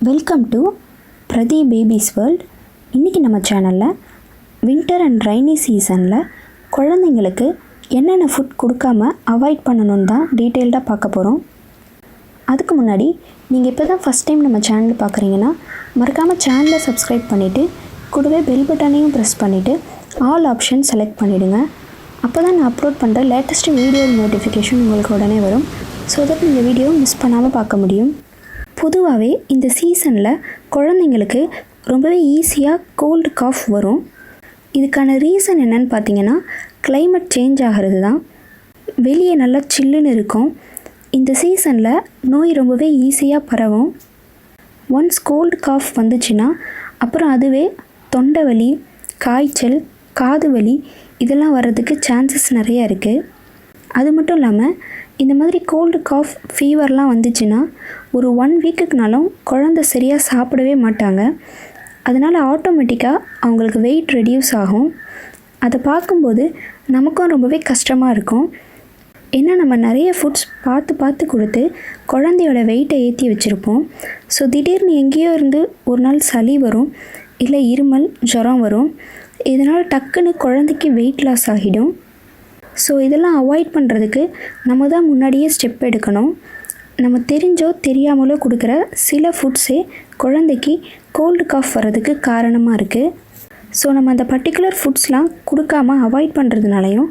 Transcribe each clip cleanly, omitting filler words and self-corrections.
Welcome to பிரதி babies world. இன்றைக்கி நம்ம சேனலில் வின்டர் அண்ட் ரைனி சீசனில் குழந்தைங்களுக்கு என்னென்ன ஃபுட் கொடுக்காம அவாய்ட் பண்ணணுன்னு தான் டீட்டெயில்டாக பார்க்க போகிறோம். அதுக்கு முன்னாடி நீங்கள் இப்போ தான் ஃபஸ்ட் டைம் நம்ம சேனல் பார்க்குறீங்கன்னா மறக்காமல் சேனலை சப்ஸ்கிரைப் பண்ணிவிட்டு கூடவே பெல் பட்டனையும் ப்ரெஸ் பண்ணிவிட்டு ஆல் ஆப்ஷன் செலக்ட் பண்ணிவிடுங்க. அப்போ தான் நான் அப்லோட் பண்ணுற லேட்டஸ்ட் வீடியோ நோட்டிஃபிகேஷன் உங்களுக்கு உடனே வரும். ஸோ தட் இந்த வீடியோ மிஸ் பண்ணாமல் பார்க்க முடியும். பொதுவாகவே இந்த சீசனில் குழந்தைங்களுக்கு ரொம்பவே ஈஸியாக கோல்டு காஃப் வரும். இதுக்கான ரீசன் என்னன்னு பார்த்தீங்கன்னா கிளைமேட் சேஞ்ச் ஆகிறது தான். வெளியே நல்லா சில்லுன்னு இருக்கும். இந்த சீசனில் நோய் ரொம்பவே ஈஸியாக பரவும். ஒன்ஸ் கோல்டு காஃப் வந்துச்சுன்னா அப்புறம் அதுவே தொண்டை வலி, காய்ச்சல், காது வலி இதெல்லாம் வர்றதுக்கு சான்சஸ் நிறையா இருக்குது. அது மட்டும் இல்லாமல் இந்த மாதிரி கோல்டு காஃப் ஃபீவர்லாம் வந்துச்சுன்னா ஒரு 1 வீக்குக்குனாலும் குழந்தை சரியாக சாப்பிடவே மாட்டாங்க. அதனால் ஆட்டோமேட்டிக்காக அவங்களுக்கு வெயிட் ரெடியூஸ் ஆகும். அதை பார்க்கும்போது நமக்கும் ரொம்பவே கஷ்டமாக இருக்கும். ஏன்னா நம்ம நிறைய ஃபுட்ஸ் பார்த்து கொடுத்து குழந்தையோட வெயிட்டை ஏற்றி வச்சுருப்போம். ஸோ திடீர்னு எங்கேயோ இருந்து ஒரு நாள் சளி வரும், இல்லை இருமல், ஜுரம் வரும். இதனால் டக்குன்னு குழந்தைக்கு வெயிட் லாஸ் ஆகிடும். ஸோ இதெல்லாம் அவாய்ட் பண்ணுறதுக்கு நம்ம தான் முன்னாடியே ஸ்டெப் எடுக்கணும். நம்ம தெரிஞ்சோ தெரியாமலோ கொடுக்குற சில ஃபுட்ஸே குழந்தைக்கு கோல்டு காஃப் வர்றதுக்கு காரணமாக இருக்குது. ஸோ நம்ம அந்த பர்டிகுலர் ஃபுட்ஸ்லாம் கொடுக்காம அவாய்ட் பண்ணுறதுனாலையும்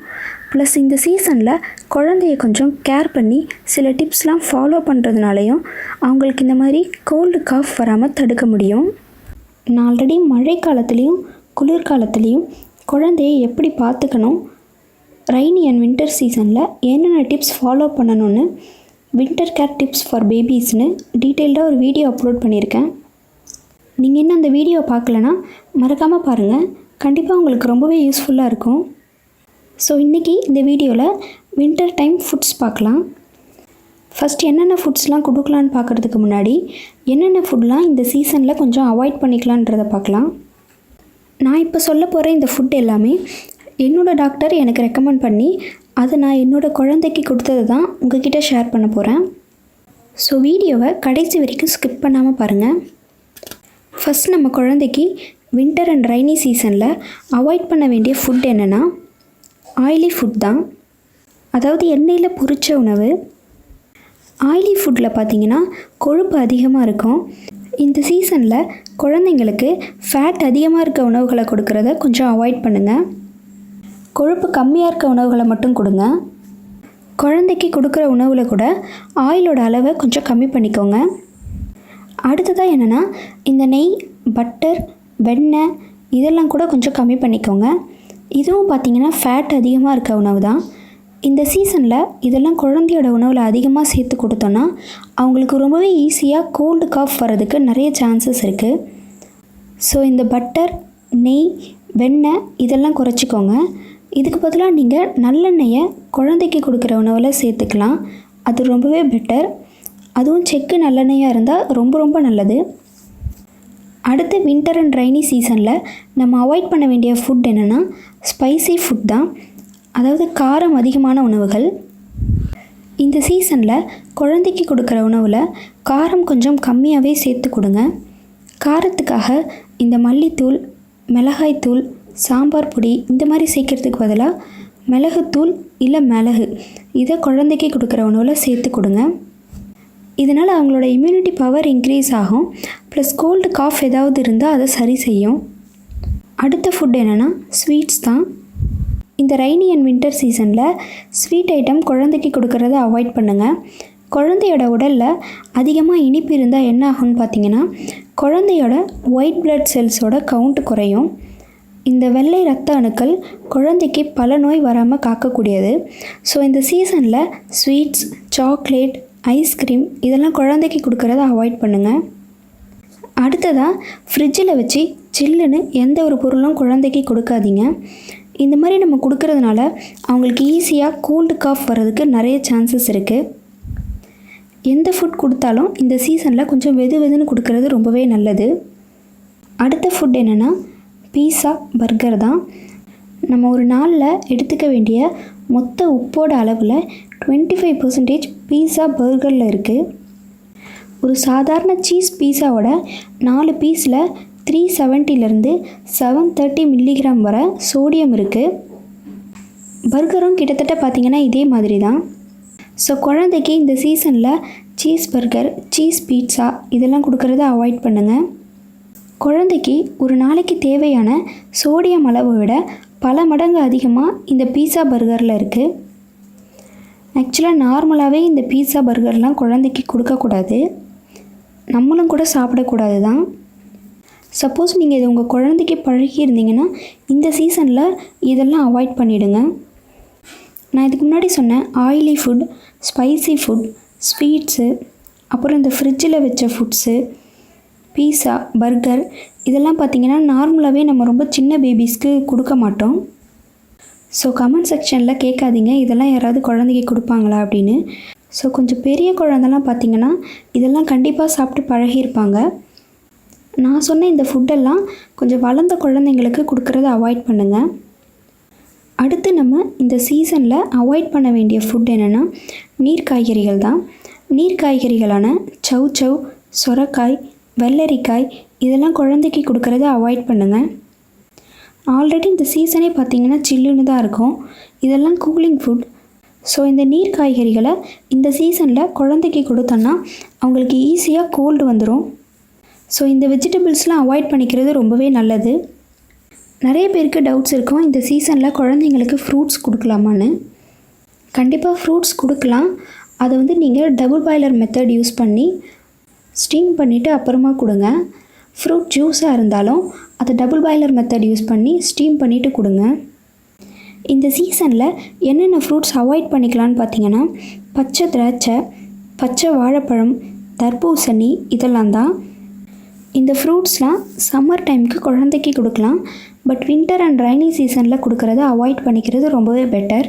ப்ளஸ் இந்த சீசனில் குழந்தைய கொஞ்சம் கேர் பண்ணி சில டிப்ஸ்லாம் ஃபாலோ பண்ணுறதுனாலையும் அவங்களுக்கு இந்த மாதிரி கோல்டு காஃப் வராமல் தடுக்க முடியும். நான் ஆல்ரெடி மழை காலத்துலேயும் குளிர்காலத்துலேயும் குழந்தைய எப்படி பார்த்துக்கணும், ரைனி அண்ட் வின்டர் சீசனில் என்னென்ன டிப்ஸ் ஃபாலோ பண்ணணும்னு வின்டர் கேர் டிப்ஸ் ஃபார் பேபிஸ்னு டீட்டெயில்டாக ஒரு வீடியோ அப்லோட் பண்ணியிருக்கேன். நீங்கள் இன்னும் அந்த வீடியோ பார்க்கலன்னா மறக்காமல் பாருங்கள். கண்டிப்பாக உங்களுக்கு ரொம்பவே யூஸ்ஃபுல்லாக இருக்கும். ஸோ இன்றைக்கி இந்த வீடியோவில் வின்டர் டைம் ஃபுட்ஸ் பார்க்கலாம். ஃபஸ்ட் என்னென்ன ஃபுட்ஸ்லாம் கொடுக்கலான்னு பார்க்குறதுக்கு முன்னாடி என்னென்ன ஃபுட்லாம் இந்த சீசனில் கொஞ்சம் அவாய்ட் பண்ணிக்கலான்றதை பார்க்கலாம். நான் இப்போ சொல்ல போகிற இந்த ஃபுட் எல்லாமே என்னோடய டாக்டர் எனக்கு ரெக்கமெண்ட் பண்ணி அதை நான் என்னோடய குழந்தைக்கு கொடுத்தது தான் உங்ககிட்ட ஷேர் பண்ண போகிறேன். ஸோ வீடியோவை கடைசி வரைக்கும் ஸ்கிப் பண்ணாமல் பாருங்கள். ஃபஸ்ட் நம்ம குழந்தைக்கு வின்டர் அண்ட் ரைனி சீசனில் அவாய்ட் பண்ண வேண்டிய ஃபுட் என்னென்னா ஆயிலி ஃபுட் தான். அதாவது எண்ணெயில் பொரிச்ச உணவு. ஆயிலி ஃபுட்டில் பார்த்திங்கன்னா கொழுப்பு அதிகமாக இருக்கும். இந்த சீசனில் குழந்தைங்களுக்கு ஃபேட் அதிகமாக இருக்க உணவுகளை கொடுக்குறத கொஞ்சம் அவாய்ட் பண்ணுங்கள். கொழுப்பு கம்மியாக இருக்க உணவுகளை மட்டும் கொடுங்க. குழந்தைக்கு கொடுக்குற உணவில் கூட ஆயிலோட அளவை கொஞ்சம் கம்மி பண்ணிக்கோங்க. அடுத்ததாக என்னென்னா இந்த நெய், பட்டர், வெண்ணெய் இதெல்லாம் கூட கொஞ்சம் கம்மி பண்ணிக்கோங்க. இதுவும் பார்த்திங்கன்னா ஃபேட் அதிகமாக இருக்க உணவு தான். இந்த சீசனில் இதெல்லாம் குழந்தையோட உணவில் அதிகமாக சேர்த்து கொடுத்தோன்னா அவங்களுக்கு ரொம்பவே ஈஸியாக கோல்டு காஃப் வர்றதுக்கு நிறைய சான்சஸ் இருக்குது. ஸோ இந்த பட்டர், நெய், வெண்ணெய் இதெல்லாம் குறைச்சிக்கோங்க. இதுக்கு பதிலாக நீங்கள் நல்லெண்ணெயை குழந்தைக்கு கொடுக்குற உணவில் சேர்த்துக்கலாம். அது ரொம்பவே பெட்டர். அதுவும் செக்கு நல்லெண்ணெயாக இருந்தால் ரொம்ப நல்லது. அடுத்து வின்டர் அண்ட் ரைனி சீசனில் நம்ம அவாய்ட் பண்ண வேண்டிய ஃபுட் என்னென்னா ஸ்பைசி ஃபுட் தான். அதாவது காரம் அதிகமான உணவுகள். இந்த சீசனில் குழந்தைக்கு கொடுக்குற உணவில் காரம் கொஞ்சம் கம்மியாகவே சேர்த்து கொடுங்க. காரத்துக்காக இந்த மல்லித்தூள், மிளகாய்த்தூள், சாம்பார் பொடி இந்த மாதிரி சேர்க்குறதுக்கு பதிலாக மிளகுத்தூள் இல்லை மிளகு இதை குழந்தைக்கு கொடுக்குற உணவில் சேர்த்து கொடுங்க. இதனால் அவங்களோட இம்யூனிட்டி பவர் இன்க்ரீஸ் ஆகும். ப்ளஸ் கோல்டு காஃப் ஏதாவது இருந்தால் அதை சரி செய்யும். அடுத்த ஃபுட் என்னென்னா ஸ்வீட்ஸ் தான். இந்த ரைனி அண்ட் வின்டர் சீசனில் ஸ்வீட் ஐட்டம் குழந்தைக்கு கொடுக்கறத அவாய்ட் பண்ணுங்கள். குழந்தையோட உடலில் அதிகமாக இனிப்பு இருந்தால் என்ன ஆகும்னு பார்த்தீங்கன்னா குழந்தையோட ஒயிட் பிளட் செல்ஸோட கவுண்ட் குறையும். இந்த வெள்ளை இரத்த அணுக்கள் குழந்தைக்கு பல நோய் வராமல் காக்கக்கூடியது. ஸோ இந்த சீசனில் ஸ்வீட்ஸ், சாக்லேட், ஐஸ்கிரீம் இதெல்லாம் குழந்தைக்கு கொடுக்கறத அவாய்ட் பண்ணுங்கள். அடுத்ததாக ஃப்ரிட்ஜில் வச்சு சில்லுன்னு எந்த ஒரு பொருளும் குழந்தைக்கு கொடுக்காதீங்க. இந்த மாதிரி நம்ம கொடுக்கறதுனால அவங்களுக்கு ஈஸியாக கோல்டு காஃப் வர்றதுக்கு நிறைய சான்சஸ் இருக்குது. எந்த ஃபுட் கொடுத்தாலும் இந்த சீசனில் கொஞ்சம் வெதுன்னு கொடுக்கறது ரொம்பவே நல்லது. அடுத்த ஃபுட் என்னென்னா பீஸா, பர்கர் தான். நம்ம ஒரு நாளில் எடுத்துக்க வேண்டிய மொத்த உப்போட அளவில் 25% பீஸா, பர்கரில் இருக்குது. ஒரு சாதாரண சீஸ் பீஸாவோட 4 பீஸில் 370லேருந்து 730 மில்லிகிராம் வரை சோடியம் இருக்குது. பர்கரும் கிட்டத்தட்ட பார்த்திங்கன்னா இதே மாதிரி தான். ஸோ குழந்தைக்கு இந்த சீசனில் சீஸ் பர்கர், சீஸ் பீட்சா இதெல்லாம் கொடுக்கறத அவாய்ட் பண்ணுங்கள். குழந்தைக்கு ஒரு நாளைக்கு தேவையான சோடியம் அளவை விட பல மடங்கு அதிகமாக இந்த பீஸா பர்கரில் இருக்குது. ஆக்சுவலாக நார்மலாகவே இந்த பீஸா பர்கர்லாம் குழந்தைக்கு கொடுக்கக்கூடாது, நம்மளும் கூட சாப்பிடக்கூடாது தான். சப்போஸ் நீங்கள் இது உங்கள் குழந்தைக்கு பழகியிருந்தீங்கன்னா இந்த சீசனில் இதெல்லாம் அவாய்ட் பண்ணிவிடுங்க. நான் இதுக்கு முன்னாடி சொன்னேன் oily food, spicy food, sweets, அப்புறம் இந்த ஃப்ரிட்ஜில் வச்ச ஃபுட்ஸு, பீஸா, பர்கர் இதெல்லாம் பார்த்திங்கன்னா நார்மலாகவே நம்ம ரொம்ப சின்ன பேபிஸ்க்கு கொடுக்க மாட்டோம். ஸோ கமெண்ட் செக்ஷனில் கேட்காதீங்க இதெல்லாம் யாராவது குழந்தைக்கு கொடுப்பாங்களா அப்படின்னு. ஸோ கொஞ்சம் பெரிய குழந்தெல்லாம் பார்த்திங்கன்னா இதெல்லாம் கண்டிப்பாக சாப்பிட்டு பழகியிருப்பாங்க. நான் சொன்ன இந்த ஃபுட்டெல்லாம் கொஞ்சம் வளர்ந்த குழந்தைங்களுக்கு கொடுக்குறத அவாய்ட் பண்ணுங்கள். அடுத்து நம்ம இந்த சீசனில் அவாய்ட் பண்ண வேண்டிய ஃபுட் என்னென்னா நீர் காய்கறிகள் தான். நீர் காய்கறிகளான சவ், சொரக்காய், வெள்ளரிக்காய் இதெல்லாம் குழந்தைக்கு கொடுக்குறத அவாய்ட் பண்ணுங்கள். ஆல்ரெடி இந்த சீசனே பார்த்திங்கன்னா சில்லுன்னு தான் இருக்கும், இதெல்லாம் கூலிங் ஃபுட். ஸோ இந்த நீர் காய்கறிகளை இந்த சீசனில் குழந்தைக்கு கொடுத்தோன்னா அவங்களுக்கு ஈஸியாக கோல்டு வந்துடும். ஸோ இந்த வெஜிடபிள்ஸ்லாம் அவாய்ட் பண்ணிக்கிறது ரொம்பவே நல்லது. நிறைய பேருக்கு டவுட்ஸ் இருக்கும் இந்த சீசனில் குழந்தைங்களுக்கு ஃப்ரூட்ஸ் கொடுக்கலாமான்னு. கண்டிப்பாக ஃப்ரூட்ஸ் கொடுக்கலாம். அதை வந்து நீங்கள் டபுள் பாய்லர் மெத்தட் யூஸ் பண்ணி ஸ்டீம் பண்ணிவிட்டு அப்புறமா கொடுங்க. ஃப்ரூட் ஜூஸாக இருந்தாலும் அதை டபுள் பாய்லர் மெத்தட் யூஸ் பண்ணி ஸ்டீம் பண்ணிவிட்டு கொடுங்க. இந்த சீசனில் என்னென்ன ஃப்ரூட்ஸ் அவாய்ட் பண்ணிக்கலான்னு பார்த்தீங்கன்னா பச்சை திராட்சை, பச்சை வாழைப்பழம், தர்பூசணி இதெல்லாம் தான். இந்த ஃப்ரூட்ஸ்லாம் சம்மர் டைமுக்கு குழந்தைக்கு கொடுக்கலாம். பட் வின்டர் அண்ட் ரைனி சீசனில் கொடுக்குறத அவாய்ட் பண்ணிக்கிறது ரொம்பவே பெட்டர்.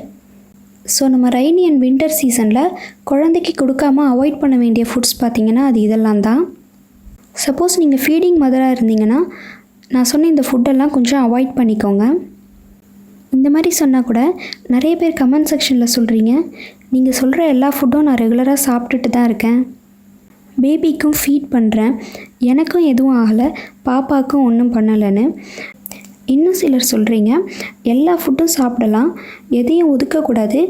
ஸோ நம்ம ரைனி அண்ட் வின்டர் சீசனில் குழந்தைக்கு கொடுக்காமல் அவாய்ட் பண்ண வேண்டிய ஃபுட்ஸ் பார்த்திங்கன்னா அது இதெல்லாம் தான். சப்போஸ் நீங்கள் ஃபீடிங் மதராக இருந்தீங்கன்னா நான் சொன்ன இந்த ஃபுட்டெல்லாம் கொஞ்சம் அவாய்ட் பண்ணிக்கோங்க. இந்த மாதிரி சொன்னால் கூட நிறைய பேர் கமெண்ட் செக்ஷனில் சொல்கிறீங்க நீங்கள் சொல்கிற எல்லா ஃபுட்டும் நான் ரெகுலராக சாப்பிட்டுட்டு தான் இருக்கேன், பேபிக்கும் ஃபீட் பண்ணுறேன், எனக்கும் எதுவும் ஆகலை, பாப்பாவுக்கும் ஒன்றும் பண்ணலைன்னு. இன்னும் சிலர் சொல்கிறீங்க எல்லா ஃபுட்டும் சாப்பிடலாம், எதையும் ஒதுக்கக்கூடாது,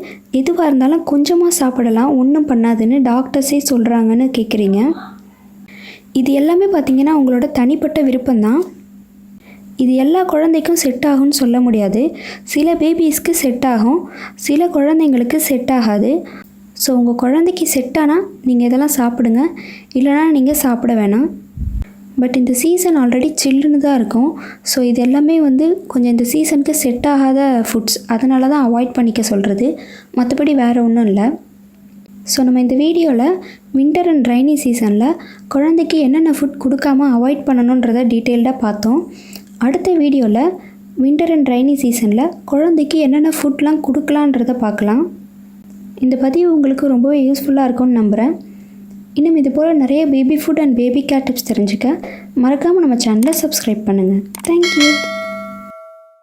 எதுவாக இருந்தாலும் கொஞ்சமாக சாப்பிடலாம், ஒன்றும் பண்ணாதுன்னு டாக்டர்ஸே சொல்கிறாங்கன்னு கேட்குறீங்க. இது எல்லாமே பார்த்திங்கன்னா உங்களோட தனிப்பட்ட விருப்பம்தான். இது எல்லா குழந்தைக்கும் செட் ஆகும்னு சொல்ல முடியாது. சில பேபிஸ்க்கு செட் ஆகும், சில குழந்தைங்களுக்கு செட் ஆகாது. ஸோ உங்கள் குழந்தைக்கு செட் ஆனால் நீங்கள் இதெல்லாம் சாப்பிடுங்க, இல்லைனா நீங்கள் சாப்பிட வேணாம். பட் இந்த சீசன் ஆல்ரெடி சில்லுன்னு தான் இருக்கும். ஸோ இது எல்லாமே வந்து கொஞ்சம் இந்த சீசனுக்கு செட் ஆகாத ஃபுட்ஸ், அதனால தான் அவாய்ட் பண்ணிக்க சொல்கிறது, மற்றபடி வேறு ஒன்றும் இல்லை. ஸோ நம்ம இந்த வீடியோவில் வின்டர் அண்ட் ரைனி சீசனில் குழந்தைக்கு என்னென்ன ஃபுட் கொடுக்காம அவாய்ட் பண்ணணுன்றதை டீட்டெயில்டாக பார்த்தோம். அடுத்த வீடியோவில் வின்டர் அண்ட் ரைனி சீசனில் குழந்தைக்கு என்னென்ன ஃபுட்லாம் கொடுக்கலான்றதை பார்க்கலாம். இந்த பதிவு உங்களுக்கு ரொம்பவே யூஸ்ஃபுல்லாக இருக்கும்னு நம்புகிறேன். இன்னும் இது போல் நிறைய baby food and baby care tips தெரிஞ்சுக்க மறக்காமல் நம்ம சேனலை சப்ஸ்கிரைப் பண்ணுங்கள். தேங்க்யூ.